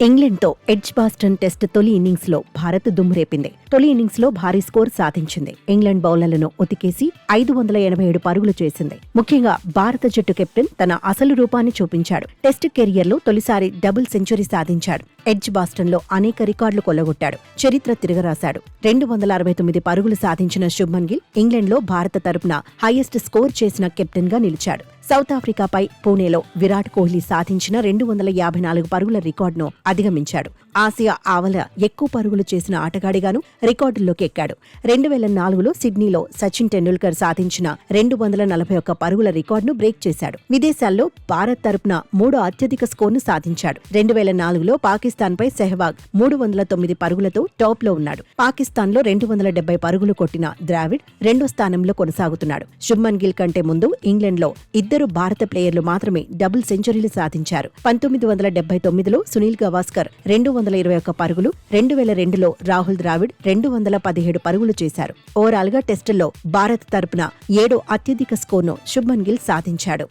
ఇంగ్లండ్తో Edgbaston test తొలి ఇన్నింగ్స్లో భారత్ దుమ్మురేపింది. తొలి ఇన్నింగ్స్లో భారీ స్కోర్ సాధించింది. ఇంగ్లండ్ బౌలర్లను ఉతికేసి 587 పరుగులు చేసింది. ముఖ్యంగా భారత జట్టు కెప్టెన్ తన అసలు రూపాన్ని చూపించాడు. టెస్ట్ కెరియర్లో తొలిసారి డబుల్ సెంచరీ సాధించాడు. ఎడ్జ్బాస్టన్లో అనేక రికార్డులు కొల్లగొట్టాడు. చరిత్ర తిరగరాశాడు. 269 పరుగులు సాధించిన శుభ్మన్ గిల్ ఇంగ్లండ్లో భారత తరపున హైయెస్ట్ స్కోర్ చేసిన కెప్టెన్ గా నిలిచాడు. సౌత్ ఆఫ్రికాపై పూణేలో విరాట్ కోహ్లీ సాధించిన 254 పరుగుల రికార్డును అధిగమించాడు. ఆసియా ఆవల ఎక్కువ పరుగులు చేసిన ఆటగాడిగాను రికార్డుల్లోకి ఎక్కాడు. 2004లో సిడ్నీలో సచిన్ టెండూల్కర్ సాధించిన 241 పరుగుల రికార్డును బ్రేక్ చేశాడు. విదేశాల్లో భారత్ తరపున 3 అత్యధిక స్కోర్ను సాధించాడు. 2004లో పాకిస్తాన్పై సెహ్వాగ్ 309 పరుగులతో టాప్లో ఉన్నాడు. పాకిస్తాన్లో 270 పరుగులు కొట్టిన ద్రావిడ్ రెండో స్థానంలో కొనసాగుతున్నాడు. శుభ్మన్ గిల్ కంటే ముందు ఇంగ్లండ్లో ఇద్దరు భారత ప్లేయర్లు మాత్రమే డబుల్ సెంచరీలు సాధించారు. 1979లో సునీల్ గవాస్కర్ 221 పరుగులు, 2002లో రాహుల్ ద్రావిడ్ 217 పరుగులు చేశారు. ఓవరాల్ గా టెస్టుల్లో భారత్ తరపున 7 అత్యధిక స్కోర్ను శుభ్మన్ గిల్ సాధించాడు.